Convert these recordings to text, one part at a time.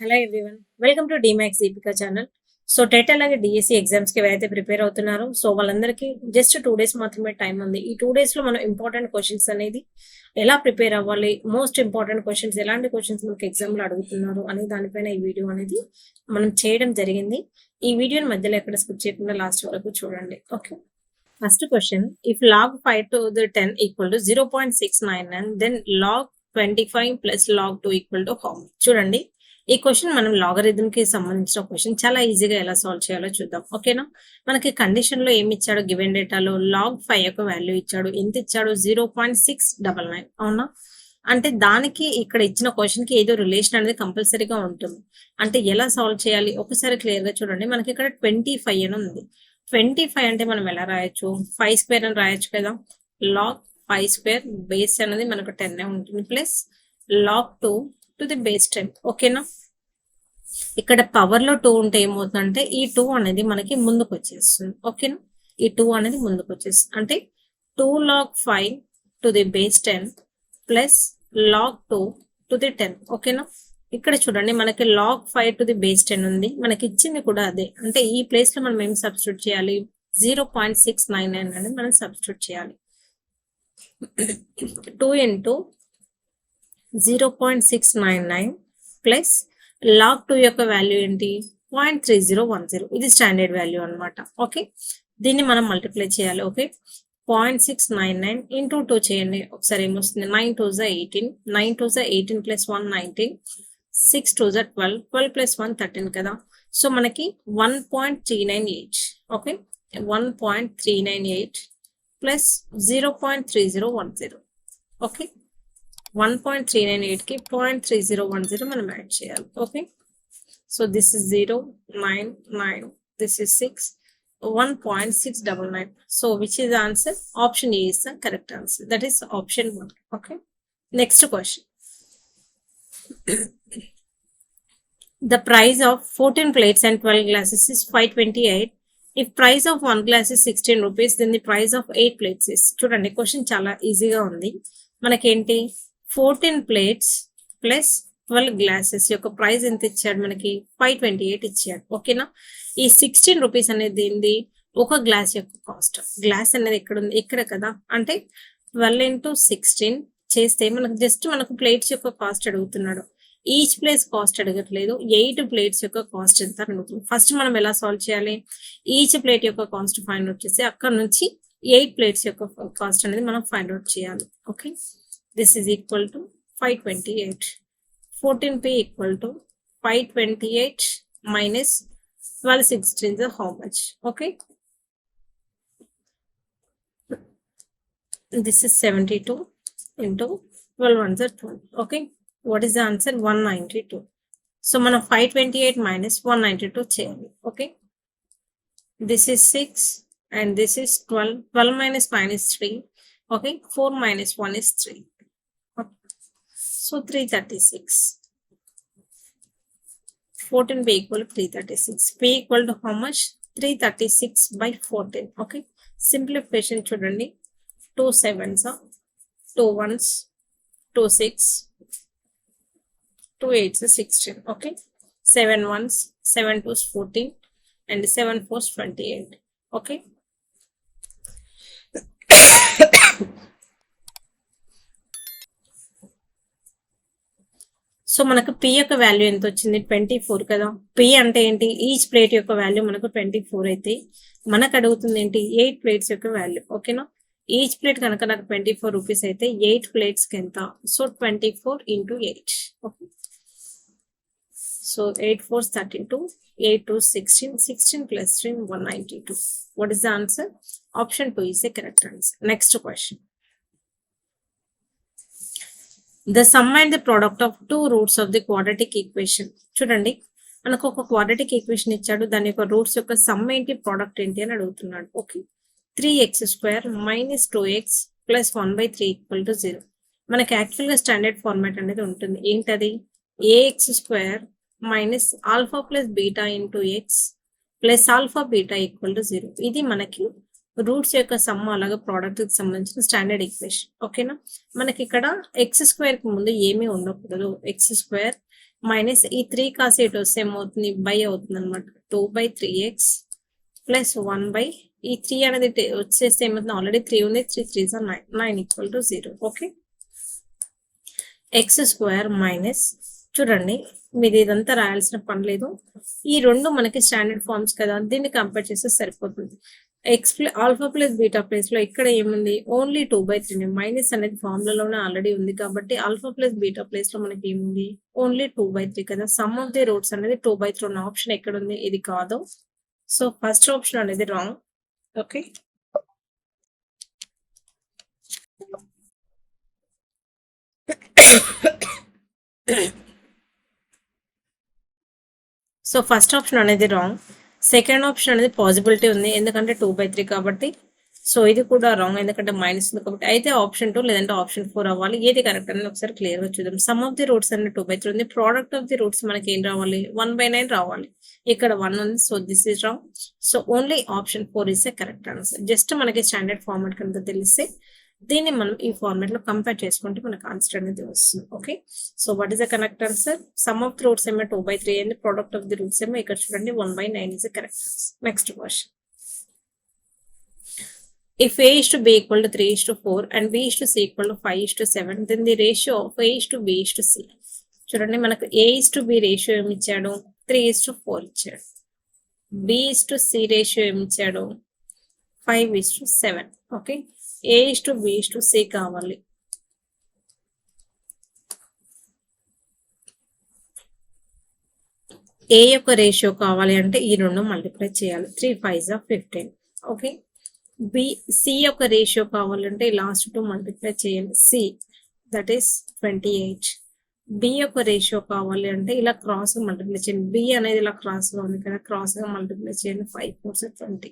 Hello everyone, welcome to డిమాక్స్ Deepika channel. So TET అలాగే DSC exams కి ఎవరైతే ప్రిపేర్ అవుతున్నారో సో వాళ్ళందరికీ జస్ట్ 2 days మాత్రమే టైం ఉంది. ఈ 2 days లో మనం ఇంపార్టెంట్ క్వశ్చన్స్ అనేది ఎలా ప్రిపేర్ అవ్వాలి, మోస్ట్ ఇంపార్టెంట్ క్వశ్చన్స్ ఎలాంటి క్వశ్చన్స్ మనకి ఎగ్జామ్ లో అడుగుతున్నారు అనే దానిపైన ఈ వీడియో అనేది మనం చేయడం జరిగింది. ఈ వీడియోని మధ్యలో ఎక్కడ స్కిప్ చేయకుండా లాస్ట్ వరకు చూడండి. Okay, first question, if log 5 to the 10 equal to 0.699 then log 25 plus log 2 equal to how? చూడండి, ఈ క్వశ్చన్ మనం లాగరిథం కి సంబంధించిన క్వశ్చన్ చాలా ఈజీగా ఎలా సాల్వ్ చేయాలో చూద్దాం. ఓకేనా, మనకి కండిషన్ లో ఏమి ఇచ్చాడు, గివెన్ డేటాలో లాగ్ 5 యొక్క వాల్యూ ఇచ్చాడు. ఎంత ఇచ్చాడు? 0.699. అవునా, అంటే దానికి ఇక్కడ ఇచ్చిన క్వశ్చన్ కి ఏదో రిలేషన్ అనేది కంపల్సరీగా ఉంటుంది. అంటే ఎలా సాల్వ్ చేయాలి ఒకసారి క్లియర్ గా చూడండి. మనకి ఇక్కడ 25 అని ఉంది. 25 అంటే మనం ఎలా రాయొచ్చు? 5 స్క్వేర్ అని రాయొచ్చు కదా. లాగ్ 5 స్క్వేర్ బేస్ అనేది మనకు 10 ఉంటుంది, plus log 2 to the base 10. ఓకేనా, ఇక్కడ పవర్ లో 2 ఉంటే ఏమవుతుందంటే ఈ 2 అనేది మనకి ముందుకు వచ్చేస్తుంది. ఓకేనా, ఈ 2 అనేది ముందుకు వచ్చేస్తుంది. అంటే 2 log 5 to the base 10 plus log 2 to the 10. ఓకేనా, ఇక్కడ చూడండి మనకి లాగ్ 5 టు ది బేస్ 10 ఉంది, మనకి ఇచ్చింది కూడా అదే. అంటే ఈ ప్లేస్ లో మనం ఏం సబ్స్టిట్యూట్ చేయాలి? 0.699 అనేది మనం సబ్స్టిట్యూట్ చేయాలి. 2 into 0.699 ప్లస్ లాగ్ 2 యొక్క వాల్యూ ఏంటి? 0.3010. ఇది స్టాండర్డ్ వాల్యూ అనమాట. ఓకే, దీన్ని మనం మల్టిప్లై చేయాలి. ఓకే, 0.699 ఇంటూ 2 చేయండి, ఒకసారి ఏమొస్తుంది? 9 2s 18, 9 2s 18 plus 1 19, 6 2s 12, 12 plus 1 13 కదా. సో మనకి 1.398. Okay, 1.398 plus 0.3010. ఓకే, 1.398 కి 0.3010 మనం యాడ్ చేయాలి. Okay, so this is 0 9 9, this is 6, 1.699. So which is answer? Option A is the correct answer, that is option 1. Okay, next question, the price of 14 plates and 12 glasses is 528. If price of 1 glass is 16 rupees, then the price of 8 plates is. చూడండి, question చాలా ఈజీగా ఉంది. మనకేంటి? 14 plates plus 12 glasses యొక్క price ఎంత ఇచ్చాడు? మనకి 528 ఇచ్చాడు. ఓకేనా, ఈ 16 రూపీస్ అనేది ఏంది? ఒక గ్లాస్ యొక్క కాస్ట్. గ్లాస్ అనేది ఎక్కడ ఉంది? ఇక్కడ కదా. అంటే 12 into 16 చేస్తే మనకు జస్ట్ మనకు ప్లేట్స్ యొక్క కాస్ట్ అడుగుతున్నాడు. ఈచ్ ప్లేస్ కాస్ట్ అడగట్లేదు, 8 ప్లేట్స్ యొక్క కాస్ట్ ఎంత అడుగుతుంది. ఫస్ట్ మనం ఎలా సాల్వ్ చేయాలి? ఈచ్ ప్లేట్ యొక్క కాస్ట్ ఫైండ్ అవుట్ చేసి అక్కడ నుంచి 8 ప్లేట్స్ యొక్క కాస్ట్ అనేది మనం ఫైండ్ అవుట్ చేయాలి. Okay, this is equal to 528. 14p equal to 528 minus 12 16s are how much? Okay, this is 72 into 12 ones are 12. Okay, what is the answer? 192. So మనం 528 minus 192 చేయాలి. Okay, this is 6 and this is 12. 12 minus 9 is 3. Okay, 4 minus 1 is 3. So 336. 14p equal to 336. P equal to how much? 336 by 14. Okay, simplification చూడండి. 2 7s, 2 1s, 2 6, 2 8s 16. Okay, 7 1s, 7 2s 14 and 7 4s 28. Okay, so మనకు P యొక్క value ఎంత వచ్చింది? 24 కదా. P అంటే ఏంటి? Each plate యొక్క value మనకు 24 అయితే మనకు అడుగుతుంది ఏంటి? 8 ప్లేట్స్ యొక్క వాల్యూ. ఓకేనా, ఈచ్ ప్లేట్ కనుక నాకు 24 రూపీస్ అయితే 8 ప్లేట్స్ కి ఎంత? So 24 into 8. Okay, so 8 4s 32, 8 2s 16, 16 plus 3 192. What is the answer? Option 2 is the correct answer. Next question, the sum and the product of two roots of the quadratic equation. చూడండి, మనకు ఒక quadratic equation ఇచ్చాడు, దాని యొక్క roots యొక్క some ఏంటి, product ఏంటి అని అడుగుతున్నాడు. Okay, 3x² minus 2x plus 1/3 equal to 0. మనకి యాక్చువల్ గా స్టాండర్డ్ ఫార్మాట్ అనేది ఉంటుంది. ఏంటది? ax² minus alpha plus beta into x plus alpha beta equal to 0. ఇది మనకి రూట్స్ యొక్క సమ్ అలాగే ప్రోడక్ట్ కి సంబంధించిన స్టాండర్డ్ ఈక్వేషన్. ఓకేనా, మనకి ఇక్కడ x² కి ముందు ఏమీ ఉండకూడదు. x² మైనస్ ఈ 3 కాసి ఇటు వస్తే ఏమవుతుంది బై అవుతుంది అనమాట. 2/3x ప్లస్ 1 ఈ 3 అనేది వచ్చేస్తే ఏమవుతుంది, ఆల్రెడీ 3 ఉంది, 3 3 9, 9 equal to 0. Okay, X square minus, చూడండి మీరు ఇదంతా రాయాల్సిన పని లేదు, ఈ రెండు మనకి స్టాండర్డ్ ఫార్మ్స్ కదా, దీన్ని కంపేర్ చేస్తే సరిపోతుంది. ఆల్ఫా ప్లస్ బీటా ప్లేస్ లో ఇక్కడ ఏముంది, ఓన్లీ 2/3 మైనస్ అనేది ఫార్ములాలోనే ఆల్రెడీ ఉంది కాబట్టి ఆల్ఫా ప్లస్ బీటా ప్లేస్ లో మనకి ఏముంది, ఓన్లీ 2/3 కదా. సమ్ ఆఫ్ ది రూట్స్ అనేది 2/3 ఉన్న ఆప్షన్ ఎక్కడ ఉంది, ఇది కాదు. సో ఫస్ట్ ఆప్షన్ అనేది wrong. Okay, so first option అనేది రాంగ్. సెకండ్ ఆప్షన్ అనేది పాసిబిలిటీ ఉంది, ఎందుకంటే 2/3 కాబట్టి. సో ఇది కూడా రాంగ్, ఎందుకంటే మైనస్ ఉంది కాబట్టి. అయితే ఆప్షన్ 2 లేదంటే ఆప్షన్ 4 అవ్వాలి. ఏది కరెక్ట్ అనేది ఒకసారి క్లియర్ గా చూద్దాం. సమ్ ఆఫ్ ది రూట్స్ అనేది 2/3 ఉంది, ప్రోడక్ట్ ఆఫ్ ది రూట్స్ మనకి ఏం రావాలి, 1/9 రావాలి. ఇక్కడ 1 ఉంది, so this is wrong. So only option 4 is a correct answer. Just మనకి స్టాండర్డ్ ఫార్మాట్ కనుక తెలిస్తే దీన్ని మనం ఈ ఫార్మాట్ లో కంపేర్ చేసుకుంటే మనకు ఆన్సర్ అనేది వస్తుంది. Okay, so what is the correct answer, some of the roots ఏమో 2/3 and product of the roots ఏమో ఇక్కడ చూడండి 1/9 is the correct answer. Next question, if a is to b equal to 3 is to 4 and b is to c equal to 5 is to 7, then the ratio of a is to b is to c. చూడండి మనకు a is to b ratio ఏమి ఇచ్చాడు, 3 is to 4 ఇచ్చాడు. b is to c ratio ఏమి ఇచ్చాడు, 5 is to 7. Okay, a is to b is to c కావాలి. a యొక్క ratio కావాలి అంటే ఈ రెండు మల్టిప్లై చేయాలి, 3 5s are 15. ఓకే, సి యొక్క రేషియో కావాలంటే లాస్ట్ 2 మల్టిప్లై చేయండి, సి దట్ ఈస్ 28. బి యొక్క రేషియో కావాలి అంటే ఇలా క్రాస్ గా మల్టిప్లై చేయండి, బి అనేది ఇలా క్రాస్ గా ఉంది కదా, క్రాస్ గా మల్టిప్లై చేయండి, 5 4 20.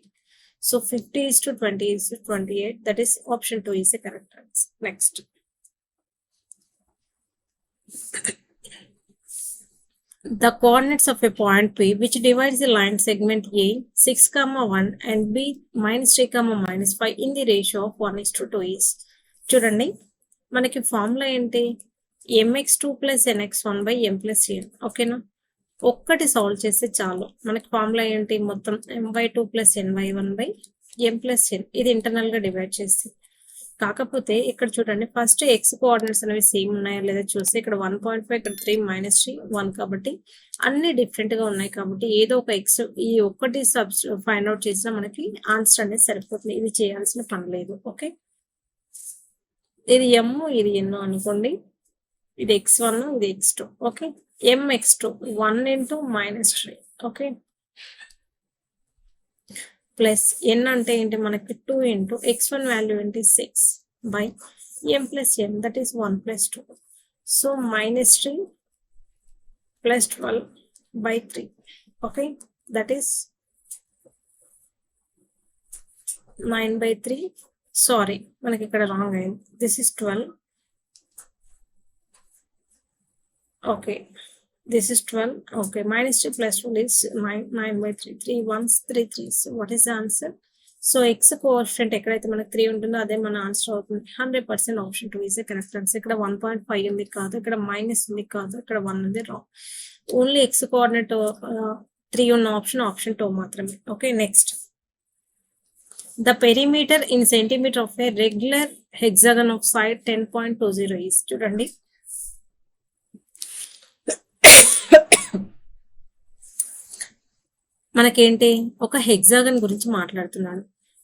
So 50 is to 20 is to 28, that is option 2 is the correct answer. Next, the coordinates of a point P which divides the line segment A 6,1 and B -3,-5 in the ratio of 1:2 is. చూడండి మనకి formula ఏంటి, mx2 + nx1 / m + n. ఓకేనా, ఒక్కటి solve చేస్తే చాలు. మనకి formula ఏంటి, మొత్తం m/2 + ny1 / m + n. ఇది ఇంటర్నల్ గా డివైడ్ చేస్తే, కాకపోతే ఇక్కడ చూడండి ఫస్ట్ ఎక్స్ కోఆర్డినేట్స్ అనేవి సేమ్ ఉన్నాయా లేదా చూస్తే ఇక్కడ 1.5, ఇక్కడ 3 -3 1 కాబట్టి అన్ని డిఫరెంట్ గా ఉన్నాయి కాబట్టి ఏదో ఒక ఎక్స్ ఈ ఒక్కటి ఫైండ్ అవుట్ చేసినా మనకి ఆన్సర్ అనేది సరిపోతుంది, ఇది చేయాల్సిన పని లేదు. ఓకే, ఇది m ఇది n అనుకోండి, ఇది x1 ఇది x2. Okay, mx2 1 × -3. Okay, plus n అంటే ఏంటి మనకి 2 × x1 వాల్యూ ఏంటి 6 by m + n that is 1 + 2. So -3 + 12/3. Okay, that is 9/3. Sorry మనకి ఇక్కడ రాంగ్ అయింది, this is 12. Okay, this is 12. Okay, -3 + 12 is 9/3. 3 1s 3 3s. So what is the answer? So x coefficient ఎక్కడైతే మనకి 3 ఉంటుందో అదే మన ఆన్సర్ అవుతుంది. 100% option 2 is the correct answer. ఇక్కడ 1.5 ఉంది కాదు, ఇక్కడ మైనస్ ఉంది కాదు, ఇక్కడ 1 ఉంది రాంగ్. ఓన్లీ x కోఆర్డినేట్ 3 ఉన్న ఆప్షన్ 2 మాత్రమే. Okay, next, the perimeter in centimeter of a regular hexagon of side 10.20 is. చూడండి మనకేంటి, ఒక హెగ్జాగన్ గురించి మాట్లాడుతున్నాడు.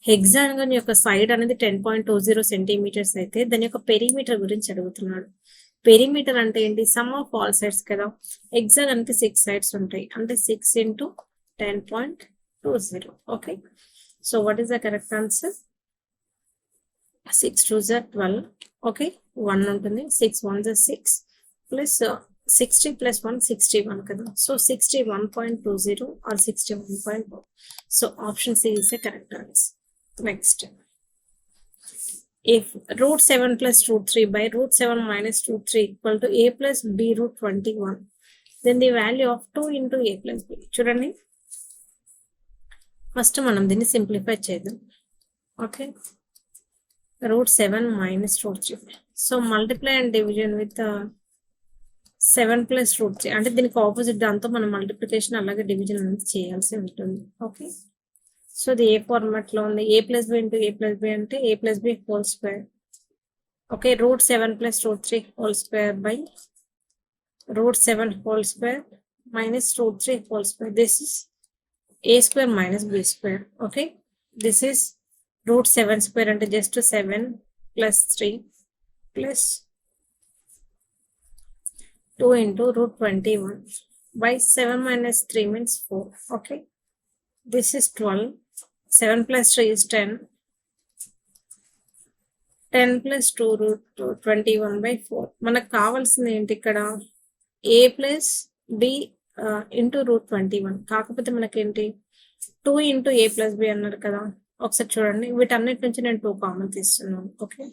హెగ్జాగన్ యొక్క సైడ్ అనేది 10.20 సెంటీమీటర్స్ అయితే దాని యొక్క పెరిమీటర్ గురించి అడుగుతున్నాడు. పెరిమీటర్ అంటే ఏంటి, సమ్ ఆఫ్ ఆల్ సైడ్స్ కదా. హెగ్జాగన్ కి 6 సైడ్స్ ఉంటాయి అంటే 6 × 10.20. Okay, so what is the correct answer, 6 2s are 12. Okay, 1 ఉంటుంది, 6 1s are 6 ప్లస్ 60 + 1 61 కదా. So 61.20 or 61.4. So option C is the correct answer. Next, if √7 + √3 / √7 - √3 equal to a + b √21, then the value of 2 × a + b. చూడండి first మనం దీన్ని simplify చేద్దాం. Okay, √7 - √3. So multiply and division with 7 plus root 3 అంటే దీనికి opposite దాంతో మనం multiplication అలాగే division అనేది చేయాల్సి ఉంటుంది. ఓకే, సో ఇది ఏ ఫార్మాట్ లో ఉంది, a plus B into a plus B అంటే a plus B whole square. Okay, root 7 plus root 3 whole square by root 7 whole square minus root 3 whole square. This is a square minus b square. Okay, this is root 7 square అంటే just 7 plus 3 plus 2 into root 21 by 7 minus 3 means 4. Okay, this is 12. 7 plus 3 is 10. 10 plus 2 root 21 by 4. మనకు కావాల్సింది ఏంటి ఇక్కడ a plus b into root 21. కాకపోతే మనకేంటి 2 into a plus B అన్నారు కదా, ఒకసారి చూడండి వీటన్నిటి నుంచి నేను 2 కామన్ తీస్తున్నాను. ఓకే,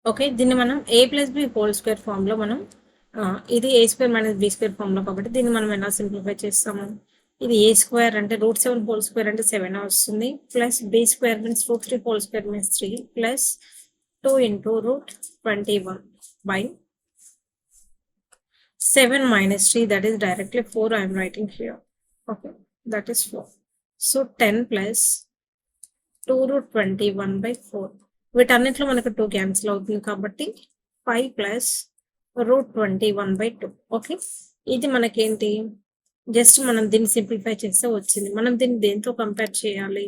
ఓకే, దీన్ని మనం a plus B whole square form లో మనం ఇది a square minus B square form లో కాబట్టి దీన్ని మనం ఎలా సింప్లిఫై చేస్తాము, ఇది a స్క్వేర్ అంటే రూట్ 7 హోల్ స్క్వేర్ అంటే 7 వస్తుంది, plus b square means root 3 whole square means 3 plus 2 into root 21 by 7 minus 3, that is directly 4 I am writing here. Okay, that is 4. So 10 plus 2 root 21 by 4. వీటన్నిటిలో మనకు 2 cancel అవుతుంది కాబట్టి 5 plus root 21 by 2. Okay, ఇది మనకేంటి just మనం దీన్ని simplify చేస్తే వచ్చింది. మనం దీన్ని దేంతో కంపేర్ చేయాలి,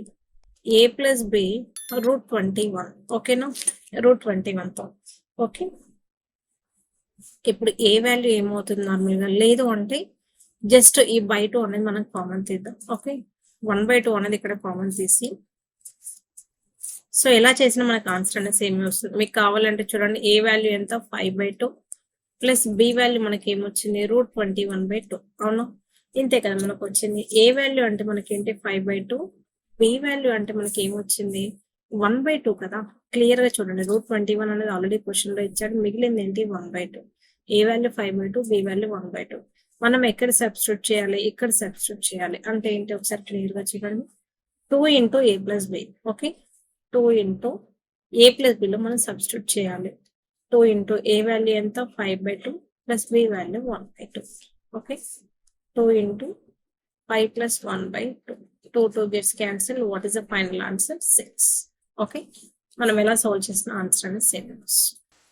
a ప్లస్ బి రూట్ 21. ఓకేనా, రూట్ 21తో. ఓకే, ఇప్పుడు ఏ వాల్యూ ఏమవుతుంది నార్మల్గా, లేదు అంటే జస్ట్ ఈ బై 2 అనేది మనం కామన్ తీద్దాం. ఓకే, 1/2 అనేది ఇక్కడ కామన్ తీసి, సో ఎలా చేసినా మనకు ఆన్సర్ అనేది సేమ్ వస్తుంది. మీకు కావాలంటే చూడండి ఏ వాల్యూ ఎంత 5/2 ప్లస్ బి వాల్యూ మనకి ఏమొచ్చింది రూట్ 21/2. అవును, ఇంతే కదా మనకు వచ్చింది. ఏ వాల్యూ అంటే మనకి ఏంటి 5/2, బి వాల్యూ అంటే మనకి ఏమొచ్చింది 1/2 కదా. క్లియర్ గా చూడండి రూట్ 21 అనేది ఆల్రెడీ క్వశ్చన్ లో ఇచ్చాడు, మిగిలింది ఏంటి 1/2. ఏ వాల్యూ 5/2, బి వాల్యూ 1/2. మనం ఎక్కడ సబ్స్టిట్యూట్ చేయాలి, ఇక్కడ సబ్స్టిట్యూట్ చేయాలి. అంటే ఏంటి ఒకసారి క్లియర్ గా చూడండి, 2 into A plus B. Okay, 2 into A plus బిలో మనం సబ్స్టిట్యూట్ చేయాలి. 2 ఇంటూ ఏ వాల్యూ ఎంత 5/2 plus B value 1/2. Okay, 2 into 5 plus 1/2. 2 gets cancelled. What is the final answer? 6. Okay, మనం ఎలా సాల్వ్ చేసిన ఆన్సర్ అనేది సేమ్.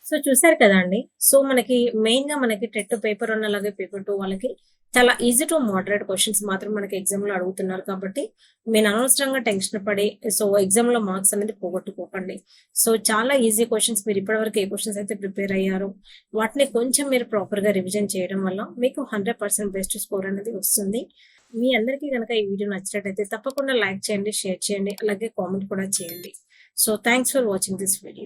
సో చూసారు కదా అండి. సో మనకి మెయిన్ గా మనకి టెట్ పేపర్ 1 అలాగే పేపర్ 2 వాళ్ళకి చాలా ఈజీ టు మోడరేట్ క్వశ్చన్స్ మాత్రం మనకి ఎగ్జామ్ లో అడుగుతున్నారు కాబట్టి మీరు అనవసరంగా టెన్షన్ పడి సో ఎగ్జామ్ లో మార్క్స్ అనేది పోగొట్టుకోకండి. సో చాలా ఈజీ క్వశ్చన్స్, మీరు ఇప్పటివరకు ఏ క్వశ్చన్స్ అయితే ప్రిపేర్ అయ్యారో వాటిని కొంచెం మీరు ప్రాపర్ గా రివిజన్ చేయడం వల్ల మీకు 100% బెస్ట్ స్కోర్ అనేది వస్తుంది. మీ అందరికీ కనుక ఈ వీడియో నచ్చినట్టయితే తప్పకుండా లైక్ చేయండి, షేర్ చేయండి, అలాగే కామెంట్ కూడా చేయండి. So thanks for watching this video.